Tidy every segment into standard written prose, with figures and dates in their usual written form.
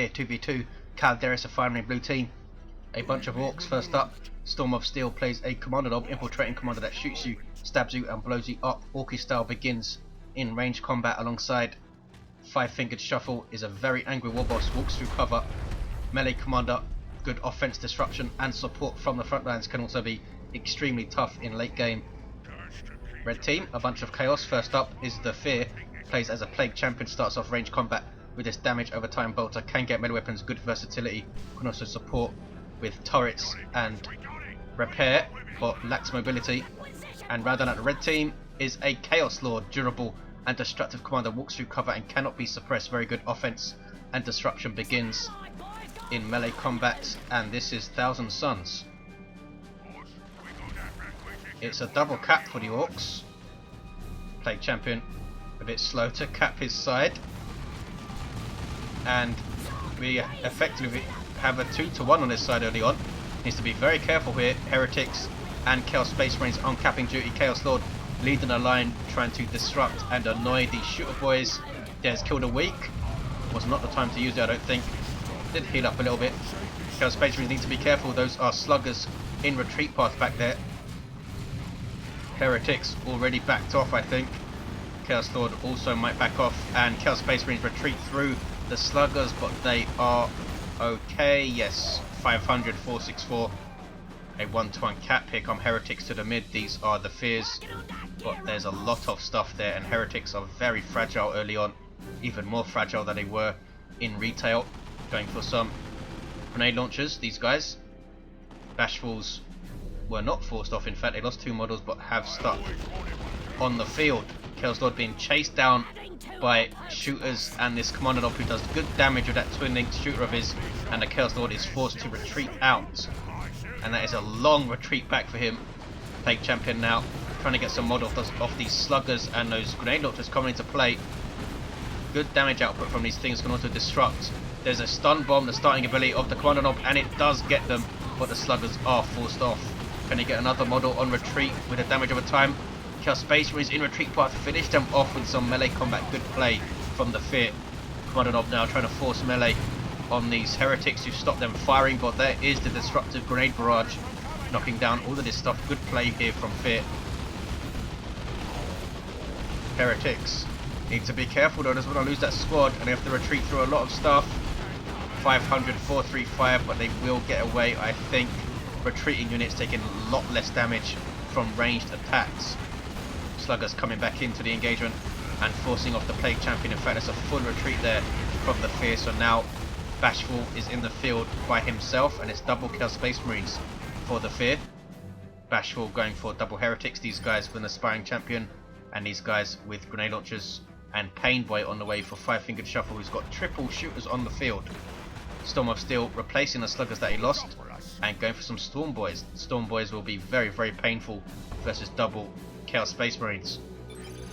here, 2v2, Calderis Refinery blue team. A bunch of orcs first up. Storm of Steel plays a Kommando, infiltrating commander that shoots you, stabs you and blows you up. Orky style begins in range combat alongside Five-Fingered Shuffle is a very angry Warboss, walks through cover. Melee commander, good offense disruption and support from the front lines, can also be extremely tough in late game. Red team, a bunch of chaos. First up is TheFear, plays as a plague champion, starts off range combat with this damage over time bolter, can get melee weapons, good versatility, can also support with turrets and repair but lacks mobility. And round out the red team is a Chaos Lord, durable and destructive commander, walks through cover and cannot be suppressed. Very good offense and disruption begins in melee combat, and this is Thousand Suns. It's a double cap for the Orcs. Plague champion a bit slow to cap his side, and we effectively have a 2-to-1 on this side early on. Needs to be very careful here. Heretics and Chaos Space Marines on capping duty. Chaos Lord leading a line, trying to disrupt and annoy these shooter boys. There's killed a weak. Was not the time to use it, I don't think. Did heal up a little bit. Chaos Space Marines need to be careful. Those are sluggers in retreat path back there. Heretics already backed off, I think. Chaos Lord also might back off, and Chaos Space Marines retreat through the sluggers, but they are okay. Yes, 500, 464. A 1-to-1 cap. Here come Heretics to the mid. These are the Fears, but there's a lot of stuff there, and Heretics are very fragile early on, even more fragile than they were in retail. Going for some grenade launchers, these guys. Bashfuls were not forced off, in fact they lost 2 models but have stuck on the field. Chaos Lord being chased down by shooters, and this Kommando who does good damage with that twin linked shooter of his, and the Chaos Lord is forced to retreat out, and that is a long retreat back for him. Plague champion now trying to get some mod off these sluggers, and those grenade launchers coming into play. Good damage output from these things, can also disrupt. There's a stun bomb, the starting ability of the Kommando, and it does get them, but the sluggers are forced off. Can he get another model on retreat with the damage over time? Chaos Space Marines in retreat path, finish them off with some melee combat. Good play from the TheFear. Kommando now trying to force melee on these Heretics to stop them firing, but there is the disruptive grenade barrage knocking down all of this stuff. Good play here from TheFear. Heretics need to be careful though, doesn't want to lose that squad, and they have to retreat through a lot of stuff. 500, 435, but they will get away, I think. Retreating units taking a lot less damage from ranged attacks. Sluggers coming back into the engagement and forcing off the Plague Champion. In fact, there's a full retreat there from the TheFear, so now Bashful is in the field by himself, and it's double Chaos Space Marines for the TheFear. Bashful going for double Heretics, these guys with an aspiring champion, and these guys with grenade launchers, and Painboy on the way for Five-Fingered Shuffle, who's got triple shooters on the field. Storm of Steel replacing the sluggers that he lost, and going for some Storm Boys. Storm Boys will be very, very painful versus double Chaos Space Marines.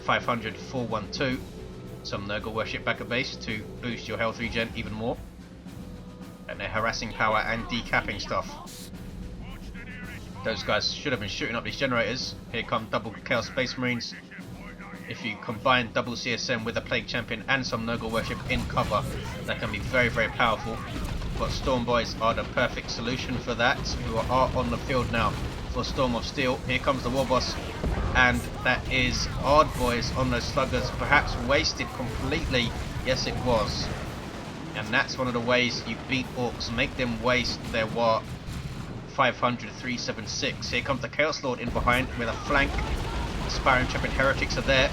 500, 412. Some Nurgle Worship back at base to boost your health regen even more. And they're harassing power and decapping stuff. Those guys should have been shooting up these generators. Here come double Chaos Space Marines. If you combine double CSM with a Plague Champion and some Nurgle Worship in cover, that can be very, very powerful. But Storm Boys are the perfect solution for that, who are on the field now for Storm of Steel. Here comes the Warboss, and that is Hard Boys on those sluggers, perhaps wasted completely. Yes, it was. And that's one of the ways you beat Orcs, make them waste their War. 500, 376. Here comes the Chaos Lord in behind with a flank. Aspiring Champion Heretics are there.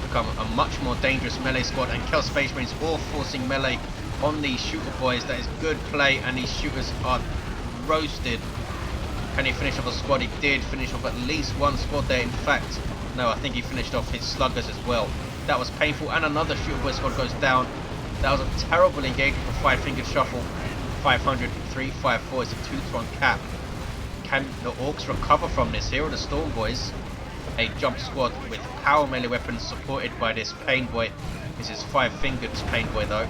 Become a much more dangerous melee squad, and Chaos Space Marines all forcing melee on these shooter boys. That is good play, and these shooters are roasted. Can he finish off a squad? He did finish off at least one squad there. In fact, no, I think he finished off his sluggers as well. That was painful, and another shooter boy squad goes down. That was a terrible engagement for Five-Fingered Shuffle. 500, 354 is a 2-to-1 cap. Can the Orcs recover from this? Here are the Storm Boys. A jump squad with power melee weapons supported by this Painboy. This is Five-Fingered Painboy though.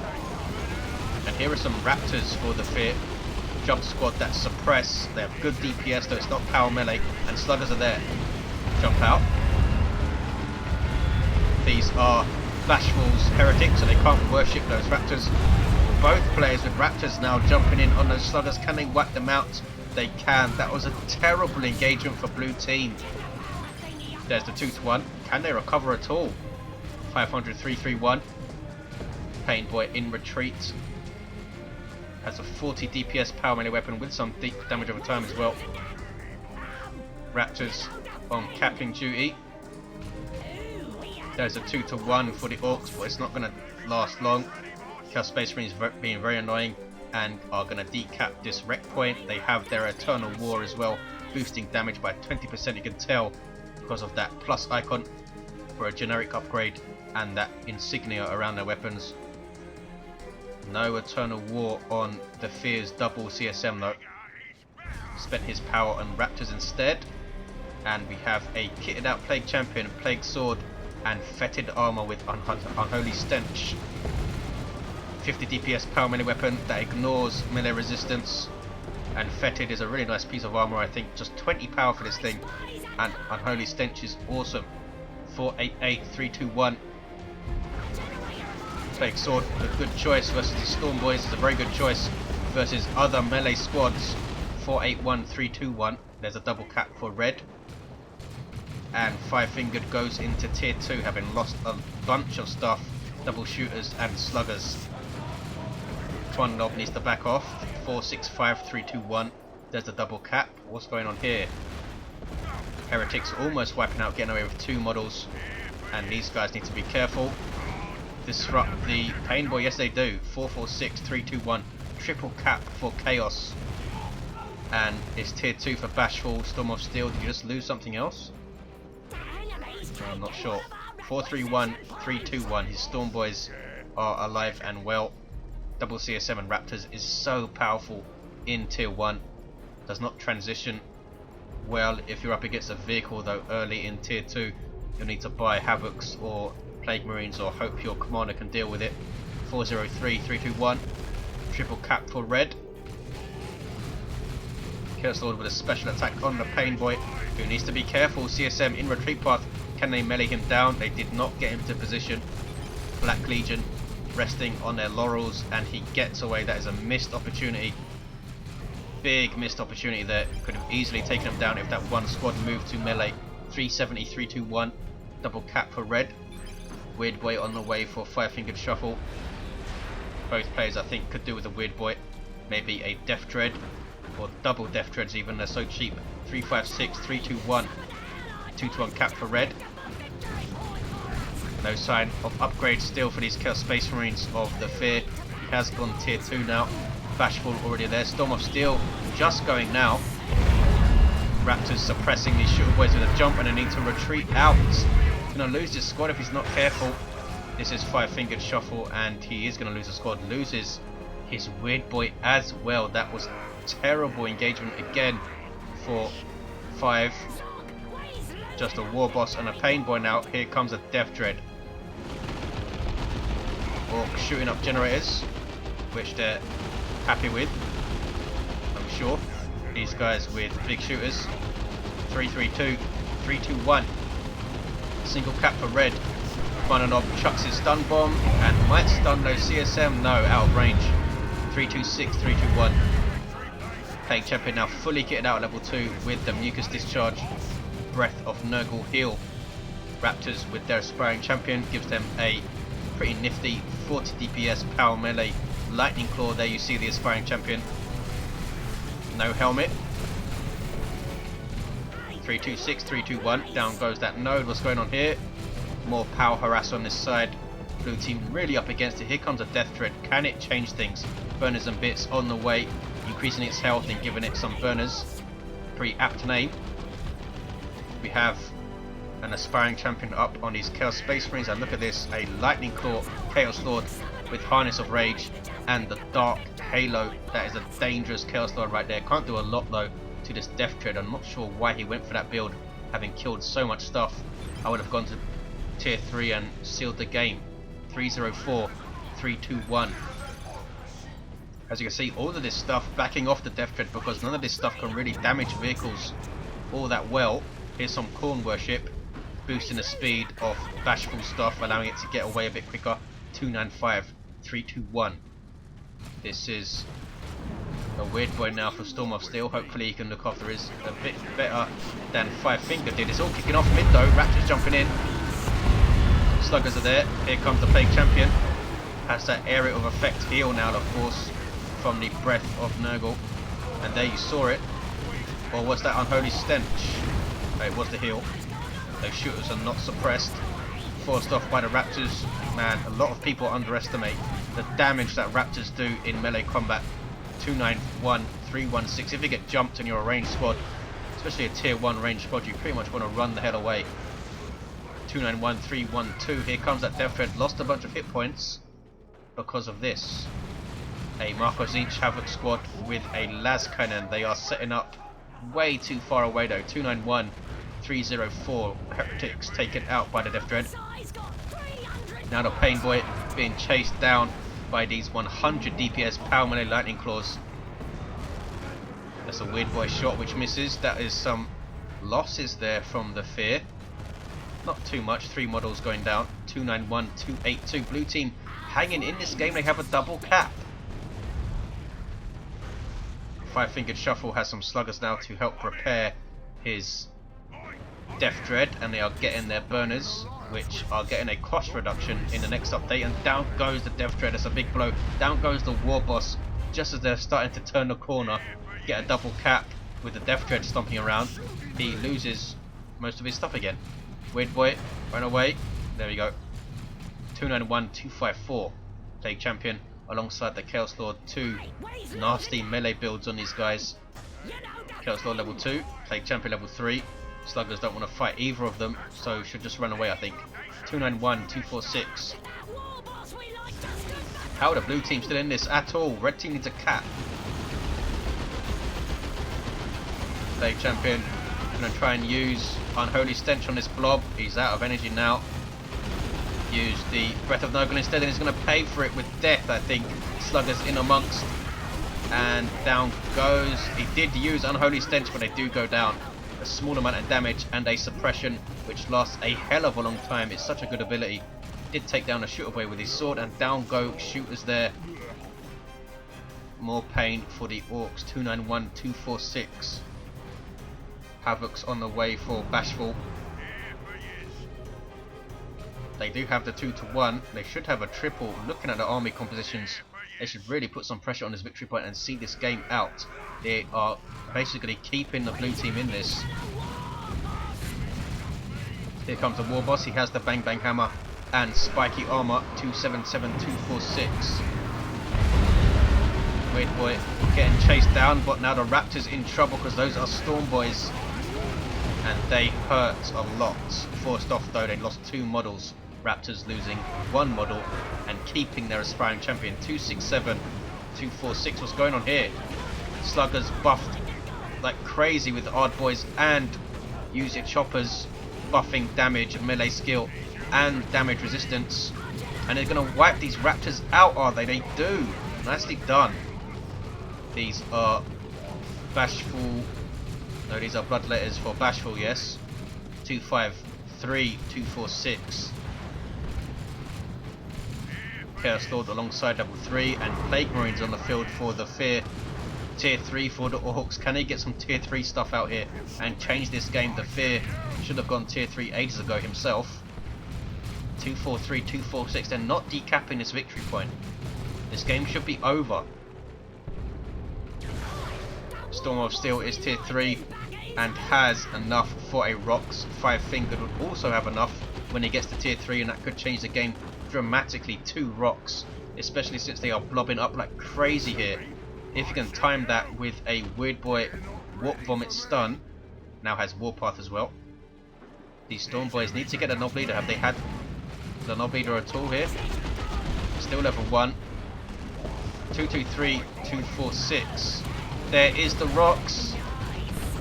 And here are some Raptors for the TheFear. Jump squad that suppress. They have good DPS though, it's not power melee. And sluggers are there. Jump out. These are Bashful's heretics, so they can't worship those raptors. Both players with raptors now jumping in on those sluggers. Can they whack them out? They can. That was a terrible engagement for blue team. There's the 2-1. Can they recover at all? 500, 3-3-1. Pain Boy in retreat. Has a 40 DPS power melee weapon with some deep damage over time as well. Raptors on capping duty. There's a 2-1 for the Orks, but it's not going to last long. Chaos Space Marines being very annoying and are going to decap this wreck point. They have their Eternal War as well, boosting damage by 20%. You can tell because of that plus icon for a generic upgrade and that insignia around their weapons. No Eternal War on TheFear's double CSM though. Spent his power on Raptors instead. And we have a kitted out Plague Champion, Plague Sword and Fetid Armor with Unholy Stench. 50 DPS power melee weapon that ignores melee resistance. And Fetid is a really nice piece of armor, I think. Just 20 power for this thing. And Unholy Stench is awesome. 488, 321. Plague Sword, a good choice versus the Storm Boys. Is a very good choice versus other melee squads. 481, 321. There's a double cap for red. And Five Fingered goes into tier 2, having lost a bunch of stuff. Double shooters and sluggers. One knob needs to back off. 465, 321. There's a double cap. What's going on here? Heretics almost wiping out, getting away with 2 models. And these guys need to be careful. Disrupt the Pain Boy, yes they do. 446, 321. Triple cap for Chaos. And it's tier 2 for Bashful. Storm of Steel. Did you just lose something else? I'm not sure. 431, 321. His Storm Boys are alive and well. Double CSM and Raptors is so powerful in tier 1. Does not transition well if you're up against a vehicle though early in tier 2. You'll need to buy Havocs or Plague Marines or hope your commander can deal with it. 403, 321. Triple cap for red. Chaos Lord with a special attack on the Pain Boy, who needs to be careful. CSM in retreat path. Can they melee him down? They did not get him to position. Black Legion resting on their laurels and he gets away. That is a missed opportunity. Big missed opportunity there. Could have easily taken him down if that one squad moved to melee. 370, 321. Double cap for red. Weird Boy on the way for Five Fingered Shuffle. Both players I think could do with a Weird Boy. Maybe a Death Dread or double Death Dreads even, they're so cheap. 356, 321. 2-1 cap for red. No sign of upgrade still for these Chaos Space Marines of TheFear. He has gone tier 2 now. Bashful already there. Storm of Steel just going now. Raptors suppressing these shooter boys with a jump and a need to retreat out. Gonna lose this squad if he's not careful. This is Five Fingered Shuffle and he is gonna lose the squad. Loses his Weird Boy as well. That was terrible engagement again for 5. Just a Warboss and a Pain Boy now. Here comes a Death Dread. Orc shooting up generators, which they're happy with, I'm sure. These guys with big shooters. 332, 321. Single cap for red. Kommando chucks his stun bomb and might stun those CSM. No, out of range. 326, 321. Plague Champion now fully kitted out at level 2 with the Mucus Discharge. Breath of Nurgle Heal. Raptors with their Aspiring Champion gives them a pretty nifty 40 DPS power melee Lightning Claw. There you see the Aspiring Champion. No helmet. 326, 321. Down goes that node. What's going on here? More power harass on this side. Blue team really up against it. Here comes a Death Dread. Can it change things? Burners and bits on the way, increasing its health and giving it some burners. Pretty apt name. We have an Aspiring Champion up on these Chaos Space Marines, and look at this, a Lightning Claw Chaos Lord with Harness of Rage and the Dark Halo. That is a dangerous Chaos Lord right there. Can't do a lot though to this Death Dread. I'm not sure why he went for that build, having killed so much stuff. I would have gone to tier 3 and sealed the game. 304, 321. As you can see, all of this stuff backing off the Death Dread because none of this stuff can really damage vehicles all that well. Here's some Corn Worship, boosting the speed of Bashful stuff, allowing it to get away a bit quicker. 295, 321. This is a weird boy now for Storm of Steel. Hopefully he can look after his a bit better than Five Finger did. It's all kicking off mid though. Raptors jumping in. Sluggers are there. Here comes the Plague Champion. Has that area of effect heal now, of course, from the breath of Nurgle. And there you saw it. Or was that Unholy Stench? No, it was the heal. Those shooters are not suppressed. Forced off by the Raptors. Man, a lot of people underestimate the damage that Raptors do in melee combat. 291, 316. If you get jumped and you're a ranged squad, especially a tier 1 ranged squad, you pretty much want to run the hell away. 291, 312. Here comes that Death Thread. Lost a bunch of hit points because of this. A Marco Zinch Havoc squad with a Las Cannon. They are setting up way too far away though. 291, 304. Heretics taken out by the Death Dread. Now the Pain Boy being chased down by these 100 DPS Power Melee Lightning Claws. That's a Weird Boy shot which misses. That is some losses there from the Fear. Not too much. 3 models going down. 291, 282. Blue team hanging in this game. They have a double cap. Five Fingered Shuffle has some sluggers now to help repair his Death Dread, and they are getting their burners, which are getting a cost reduction in the next update. And down goes the Death Dread. That's a big blow. Down goes the Warboss just as they're starting to turn the corner. Get a double cap with the Death Dread stomping around. He loses most of his stuff again. Weird Boy run away. There we go. 291, 254. Plague Champion alongside the Chaos Lord. 2 nasty melee builds on these guys. Chaos Lord level 2, Plague Champion level 3. Sluggers don't want to fight either of them, so should just run away I think. 291, 246. How are the blue team still in this at all? Red team needs a cap. Plague Champion going to try and use Unholy Stench on this blob. He's out of energy now. Use the Breath of Nurgle instead, and he's going to pay for it with death, I think. Sluggers in amongst, and down goes. He did use Unholy Stench, but they do go down. A small amount of damage and a suppression, which lasts a hell of a long time. It's such a good ability. Did take down a shooter boy with his sword, and down go shooters there. More pain for the Orks. 291, 246. Havoc's on the way for Bashful. They do have the 2-to-1. They should have a triple. Looking at the army compositions, they should really put some pressure on this victory point and see this game out. They are basically keeping the blue team in this. Here comes the Warboss. He has the Bang Bang Hammer and Spiky Armor. 277, 246. Weird Boy getting chased down, but now the Raptors in trouble because those are Storm Boys. And they hurt a lot. Forced off though, they lost 2 models. Raptors losing 1 model and keeping their aspiring champion. 267, 246. What's going on here? Sluggers buffed like crazy with the Odd Boys, and use your choppers buffing damage and melee skill and damage resistance. And they're going to wipe these Raptors out, are they? They do. Nicely done. These are Bashful. No, these are blood letters for Bashful, yes. 253, 246. Chaos Lord alongside level 3, and Plague Marines on the field for the Fear. Tier 3 for the Orks. Can he get some tier 3 stuff out here and change this game? The Fear should have gone tier 3 ages ago himself. 243, 246. They're not decapping this victory point. This game should be over. Storm of Steel is tier 3 and has enough for a Rocks. Five Fingered would also have enough when he gets to tier 3, and that could change the game dramatically. 2 Rocks, especially since they are blobbing up like crazy here. If you can time that with a Weird Boy Warp Vomit stun, now has Warpath as well. These Storm Boys need to get a Knob Leader. Have they had the Knob Leader at all here? Still level 1. 223, 246. There is the Rocks,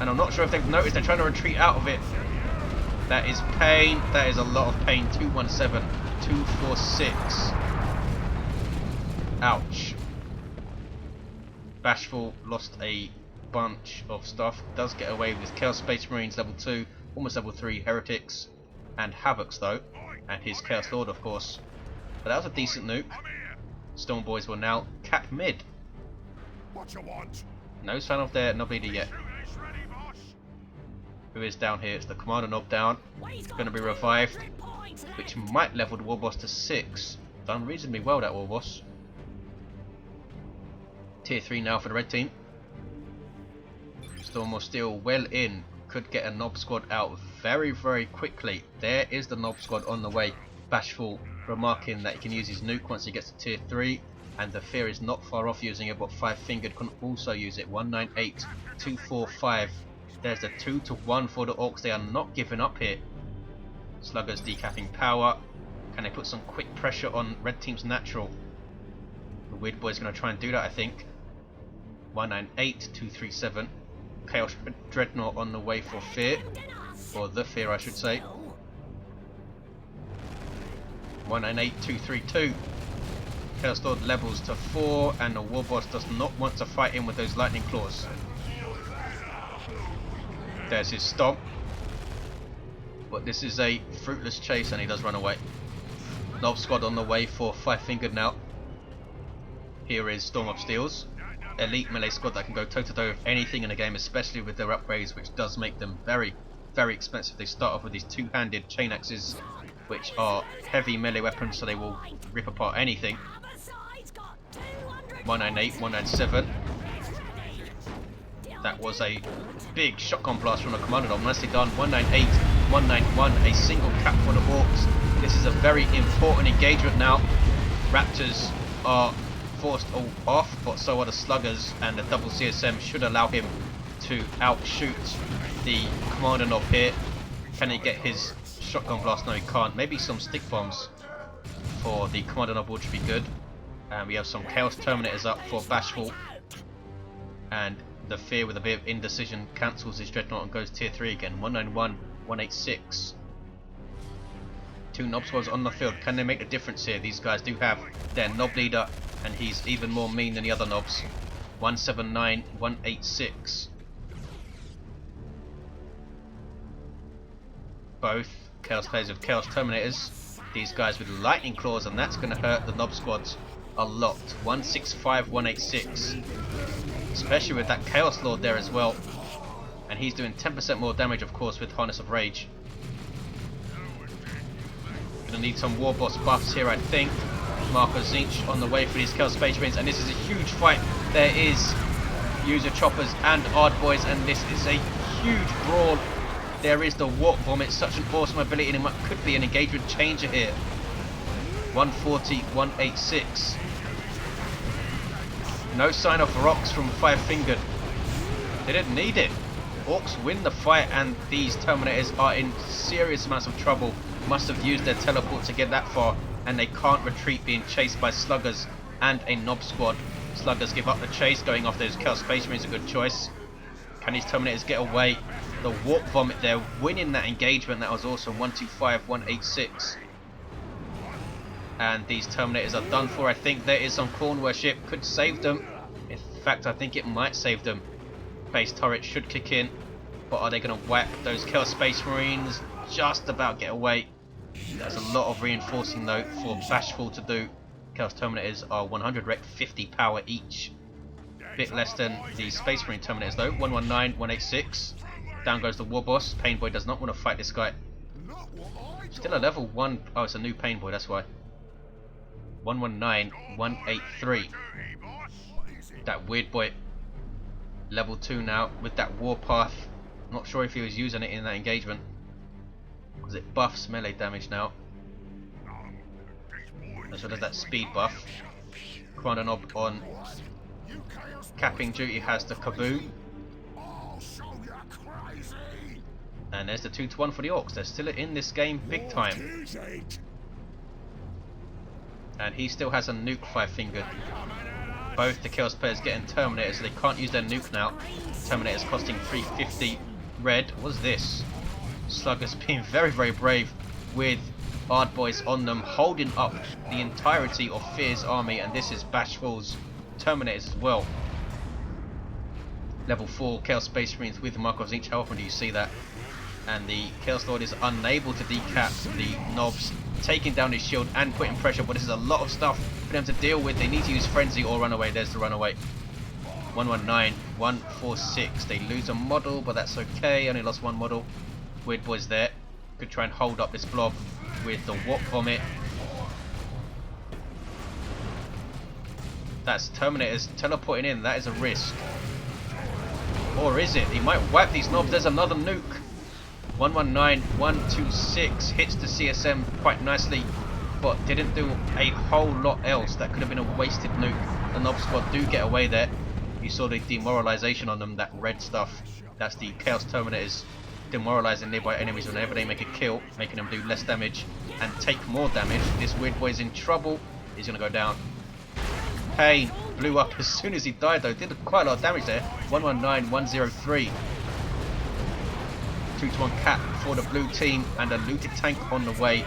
and I'm not sure if they've noticed. They're trying to retreat out of it. That is pain. That is a lot of pain. 217, 246. Ouch. Bashful lost a bunch of stuff. Does get away with Chaos Space Marines level 2, almost level 3 Heretics, and Havocs though, and his Chaos Lord of course. But that was a decent nuke. Storm Boys will now cap mid. What you want? No sign of their knob leader yet. Who is down here? It's the Kommando knob down. Going to be revived, which might level the Warboss to 6. Done reasonably well, that Warboss. Tier 3 now for the red team. Storm of Steel well in. Could get a knob squad out very, very quickly. There is the knob squad on the way. Bashful remarking that he can use his nuke once he gets to tier 3. And TheFear is not far off using it, but 5 fingered can also use it. 198, 245. There's the 2-1 for the Orks. They are not giving up here. Sluggers decapping power. Can they put some quick pressure on red team's natural? The Weird Boy's going to try and do that, I think. 198, 237. Chaos Dreadnought on the way for Fear. Or TheFear, I should say. 198, 232. Chaos Lord levels to 4, and the Warboss does not want to fight in with those lightning claws. There's his stomp. But this is a fruitless chase and he does run away. Knob squad on the way for 5 fingered now. Here is Storm of Steels. Elite melee squad that can go toe to toe with anything in the game, especially with their upgrades, which does make them very, very expensive. They start off with these 2-handed chain axes, which are heavy melee weapons, so they will rip apart anything. 198, 197. That was a big shotgun blast from the Kommando. Nicely done. 198, 191. A single cap for the Orks. This is a very important engagement now. Raptors are forced all off, but so are the Sluggers, and the double CSM should allow him to outshoot the Kommando knob here. Can he get his shotgun blast? No, he can't. Maybe some stick bombs for the Kommando knob would be good. And we have some Chaos Terminators up for Bashful, and TheFear with a bit of indecision cancels his Dreadnought and goes tier 3 again. 191, 186. 2 knob squads on the field. Can they make a difference here? These guys do have their knob leader, and he's even more mean than the other knobs. 179, 186. Both Chaos players with Chaos Terminators. These guys with lightning claws, and that's going to hurt the knob squads a lot. 165, 186. Especially with that Chaos Lord there as well. And he's doing 10% more damage, of course, with Harness of Rage. Gonna need some Warboss buffs here, I think. Marco Zinch on the way for these Chaos Space Marines, and this is a huge fight. There is User Choppers and Ard Boys, and this is a huge brawl. There is the Warp Vomit, such an awesome ability, and it could be an engagement changer here. 140, 186. No sign of rocks from 5 fingered. They didn't need it. Orks win the fight, and these Terminators are in serious amounts of trouble. Must have used their teleport to get that far, and they can't retreat being chased by Sluggers and a Knob squad. Sluggers give up the chase, going off those Chaos Space Marines, a good choice. Can these Terminators get away? The Warp Vomit there, winning that engagement. That was awesome. 125, 186. And these Terminators are done for. I think there is some Corn Worship. Could save them. In fact, I think it might save them. Base turret should kick in. But are they going to whack those Chaos Space Marines? Just about get away. There's a lot of reinforcing though for Bashful to do. Chaos Terminators are 100 rec, 50 power each. Bit less than the Space Marine Terminators though. 119, 186. Down goes the Warboss. Painboy does not want to fight this guy. Still a level 1. Oh, it's a new Painboy, that's why. 119, 183. That Weird Boy. Level 2 now with that Warpath. Not sure if he was using it in that engagement, because it buffs melee damage now. As well as that speed buff. Kommando knob on capping duty has the Kaboom. And there's the 2-1 for the Orks. They're still in this game big time. And he still has a nuke 5 fingered. Both the Chaos players getting Terminators, so they can't use their nuke now. Terminators costing 350 red. What's this? Sluggers being very, very brave with Ard Boys on them, holding up the entirety of Fear's army, and this is Bashful's Terminators as well. Level 4 Chaos Space Marines with Markov Zinch. How often do you see that? and the Chaos Lord is unable to decap the knobs, taking down his shield and putting pressure, but this is a lot of stuff for them to deal with. They need to use Frenzy or Runaway. There's the Runaway. 119, 146. They lose a model, but that's okay. Only lost one model. Weird Boy's there. Could try and hold up this blob with the Warp Vomit. That's Terminators teleporting in. That is a risk. Or is it? He might wipe these knobs. There's another nuke. 119, 126 hits the CSM quite nicely, but didn't do a whole lot else. That could have been a wasted nuke. The Knob Squad do get away there. You saw the demoralization on them, that red stuff. That's the Chaos Terminators demoralizing nearby enemies whenever they make a kill, making them do less damage and take more damage. This Weird Boy is in trouble. He's going to go down. Pain blew up as soon as he died though. Did quite a lot of damage there. 119, 103. 2-to-1 cap for the blue team and a looted tank on the way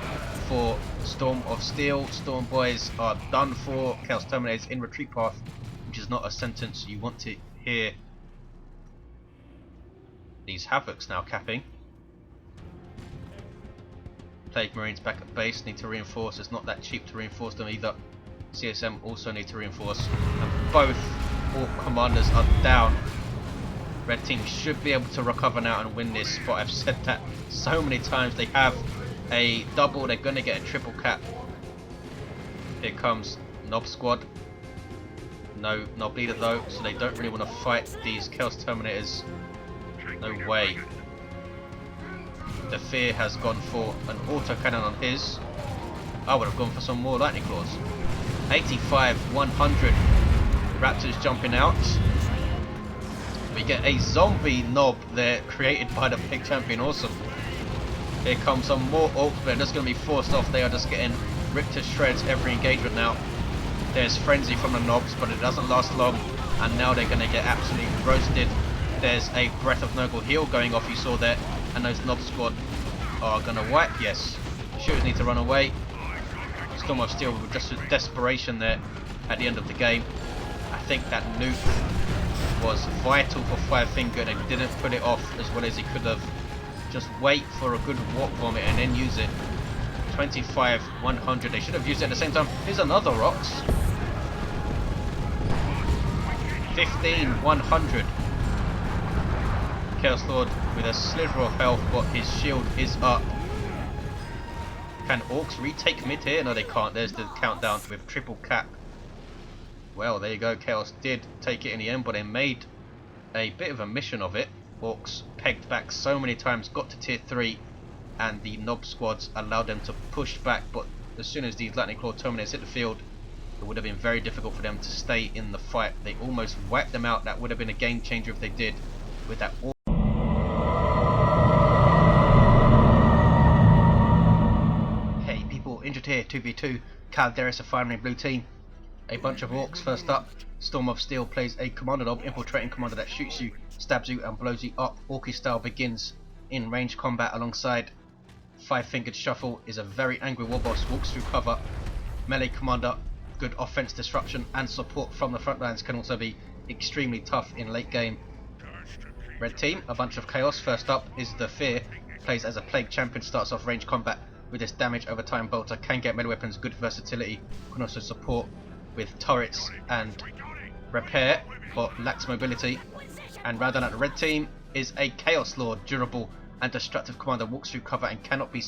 for Storm of Steel. Storm Boys are done for. Chaos Terminators in retreat path, which is not a sentence you want to hear. These Havocs now capping. Plague Marines back at base, need to reinforce. It's not that cheap to reinforce them either. CSM also need to reinforce. And both Orc commanders are down. Red team should be able to recover now and win this, but I've said that so many times. They have a double, they're going to get a triple cap. Here comes Knob Squad. No Knob Leader though, so they don't really want to fight these Chaos Terminators. No way. TheFear has gone for an autocannon on his. I would have gone for some more Lightning Claws. 85, 100. Raptors jumping out. We get a zombie knob there created by the Pig Champion. Awesome. Here comes some more Orcs, but they're just going to be forced off. They are just getting ripped to shreds every engagement now. There's Frenzy from the knobs, but it doesn't last long. And now they're going to get absolutely roasted. There's a Breath of Nurgle heal going off, you saw there. And those Knob Squad are going to wipe. Yes. Shooters need to run away. Storm of Steel with just desperation there at the end of the game. I think that nuke was vital for Five Finger and he didn't put it off as well as he could have. Just wait for a good Warp Vomit and then use it. 25, 100. They should have used it at the same time. Here's another Orks. 15, 100. Chaos Lord with a sliver of health, but his shield is up. Can Orcs retake mid here? No, they can't. There's the countdown with triple cap. Well, there you go. Chaos did take it in the end, but they made a bit of a mission of it. Orcs pegged back so many times, got to tier 3, and the Knob Squads allowed them to push back. But as soon as these Lightning Claw Terminators hit the field, it would have been very difficult for them to stay in the fight. They almost wiped them out. That would have been a game changer if they did with that. Hey people, injured here, 2v2, Calderis Refinery blue team. A bunch of Orcs first up. Storm of Steel plays a Kommando knob, infiltrating commander that shoots you, stabs you and blows you up. Orky style begins in range combat alongside. Five-fingered Shuffle is a very angry Warboss, walks through cover. Melee commander, good offense disruption and support from the front lines, can also be extremely tough in late game. Red team, a bunch of Chaos. First up is TheFear, plays as a Plague Champion, starts off range combat with this damage over time bolter, can get melee weapons, good versatility, can also support with turrets and repair, but lacks mobility. And rounding out the red team is a Chaos Lord, durable and destructive commander, walks through cover and cannot be